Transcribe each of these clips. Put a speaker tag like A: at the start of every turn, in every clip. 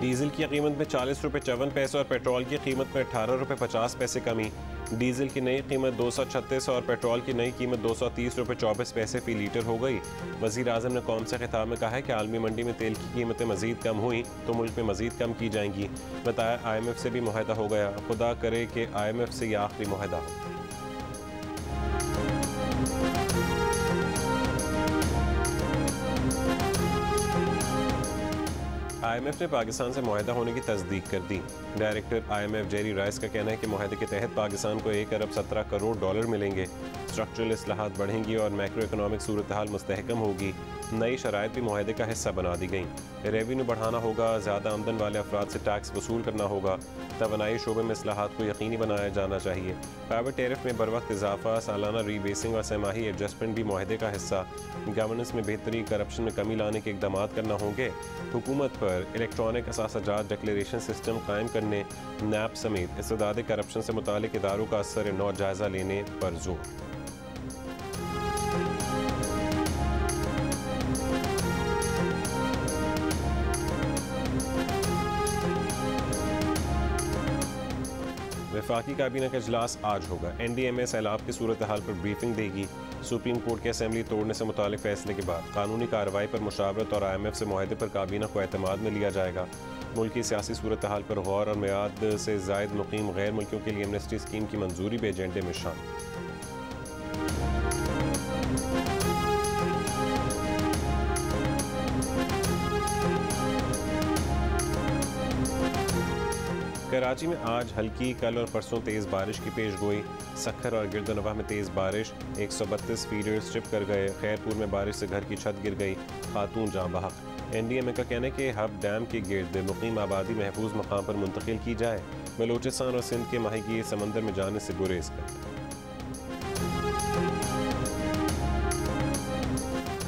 A: Diesel की कीमत में 40 रुपये 54 पैसे और पेट्रोल की कीमत में 18 रुपये 50 पैसे कमी। डीजल की नई कीमत 236 और पेट्रोल की नई कीमत 230 रुपये 24 पैसे फी लीटर हो गई। वज़ीर आज़म ने कौम से खिताब में कहा है कि आलमी मंडी में तेल की कीमतें मज़ीद कम हुई तो मुल्क में मज़ीद कम की जाएंगी। बताया IMF से भी मुआहदा हो गया, खुदा करे कि IMF से यह आखिरी मुआहदा हो। IMF ने पाकिस्तान से मुआहदा होने की तस्दीक कर दी। डायरेक्टर IMF जेरी राइस का कहना है कि मुआहदे के तहत पाकिस्तान को 1 अरब 17 करोड़ डॉलर मिलेंगे। स्ट्रक्चरल इस्लाहात बढ़ेंगी और मैक्रो इकनॉमिक सूरत हाल मुस्तहकम होगी। नई शराइत भी मुआहदे का हिस्सा बना दी गई। रेवेन्यू बढ़ाना होगा, ज़्यादा आमदन वाले अफराद से टैक्स वसूल करना होगा। तवानाई शोबे में इस्लाहात को यकीनी बनाया जाना चाहिए। पावर टैरिफ में बर वक्त इजाफा, सालाना रीबेसिंग और सहमाही एडजस्टमेंट भी मुआहदे का हिस्सा। गवर्नेंस में बेहतरी, करप्शन में कमी लाने के इकदाम करना होंगे। हुकूमत पर इलेक्ट्रॉनिक असासाजात डिक्लेरेशन सिस्टम कायम करने, नैप समेत इस्तेदाद करप्शन से मुतालिक इदारों का असर नौ जायजा लेने पर जोर। वफाकी काबीना का इजलास आज होगा। NDMA सैलाब की सूरत हाल पर ब्रीफिंग देगी। सुप्रीम कोर्ट के असेंबली तोड़ने से मुतालिक फैसले के बाद कानूनी कार्रवाई पर मुशावरत और IMF से मुआहदे पर काबीना को एतमाद में लिया जाएगा। मुल्क की सियासी सूरत हाल पर गौर और मियाद से ज़ायद मुकीम गैर मुल्कियों के लिए एमनेस्टी स्कीम की मंजूरी भी एजेंडे में शामिल। कराची में आज हल्की, कल और परसों तेज़ बारिश की पेश गोई। सखर और गिरदनवा में तेज़ बारिश, 132 फीडर स्ट्रिप कर गए। खैरपुर में बारिश से घर की छत गिर गई, खातून जाँ बहक। NDMA का कहना है कि हब डैम के गिर्द मुकीम आबादी महफूज मकाम पर मुंतकिल की जाए। बलूचिस्तान और सिंध के माहीगीर समंदर में जाने से गुरेज कर।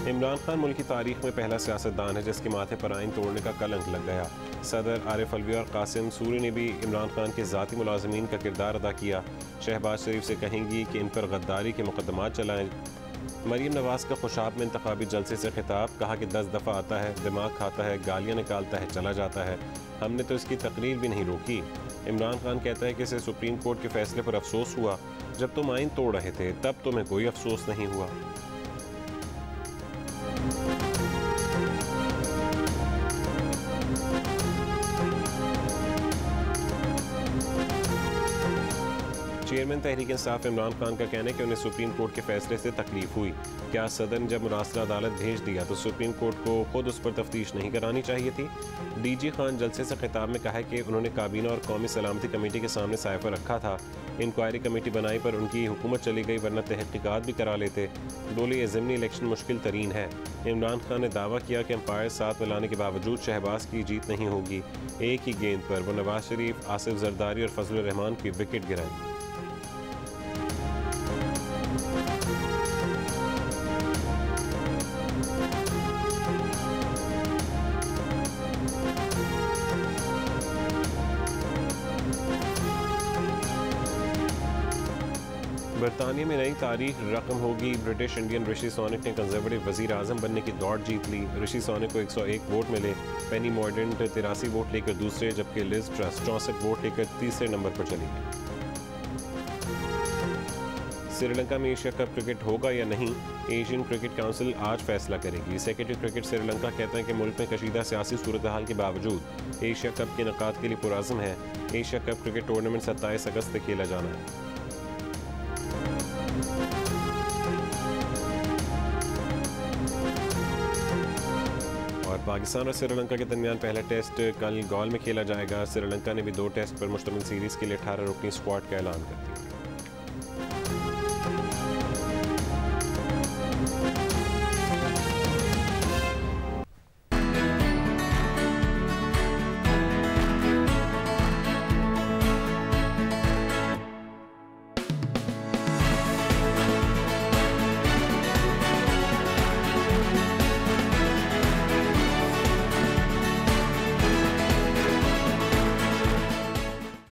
A: इमरान खान मुल्क की तारीख में पहला सियासतदान है जिसके माथे पर आइन तोड़ने का कलंक लग गया। सदर आरिफ अलवी और कासिम सूरी ने भी इमरान खान के ज़ाती मुलाजमीन का किरदार अदा किया। शहबाज शरीफ से कहेंगी कि इन पर गद्दारी के मुकदमात चलाएं। मरीम नवाज का खुशाब में इंतखाबी जलसे से खिताब, कहा कि 10 दफ़ा आता है, दिमाग खाता है, गालियाँ निकालता है, चला जाता है। हमने तो इसकी तकरीर भी नहीं रोकी। इमरान खान कहता है कि इसे सुप्रीम कोर्ट के फैसले पर अफसोस हुआ। जब तुम आइन तोड़ रहे थे तब तुम्हें कोई अफसोस नहीं हुआ। चेयरमैन तहरीक इंसाफ इमरान खान का कहना है कि उन्हें सुप्रीम कोर्ट के फैसले से तकलीफ हुई। क्या सदर ने जब मुरासला अदालत भेज दिया तो सुप्रीम कोर्ट को खुद उस पर तफ्तीश नहीं करानी चाहिए थी। DG खान जलसे से खिताब में कहा है कि उन्होंने काबीना और कौमी सलामती कमेटी के सामने साइफर रखा था। इंक्वायरी कमेटी बनाई पर उनकी हुकूमत चली गई, वरना तहकीकात भी करा लेते। बोले ये ज़िमनी इलेक्शन मुश्किल तरीन है। इमरान खान ने दावा किया कि अंपायर साथ मिलाने के बावजूद शहबाज की जीत नहीं होगी। एक ही गेंद पर वो नवाज शरीफ, आसिफ जरदारी और फजल रहमान की विकेट गिराई। बरतानिया में नई तारीख रकम होगी। ब्रिटिश इंडियन ऋषि सोनक ने कंजर्वेटिव वज़ीर आज़म बनने की दौड़ जीत ली। ऋषि सोनक को 101 वोट मिले। पेनी मॉर्डेंट 83 वोट लेकर दूसरे, जबकि लिज ट्रस 64 वोट लेकर तीसरे नंबर पर चली गई। श्रीलंका में एशिया कप क्रिकेट होगा या नहीं, एशियन क्रिकेट काउंसिल आज फैसला करेगी। सेक्रेटरी क्रिकेट श्रीलंका कहता है कि मुल्क में कशीदा सियासी सूरत हाल के बावजूद एशिया कप के इनेकाद के लिए पुरअज़्म है। एशिया कप क्रिकेट टूर्नामेंट 27 अगस्त से खेला जाना है। और पाकिस्तान और श्रीलंका के दरमियान पहला टेस्ट कल गौल में खेला जाएगा। श्रीलंका ने भी 2 टेस्ट पर मुश्तमिल सीरीज़ के लिए 18 रुकनी स्क्वाड का ऐलान कर दिया।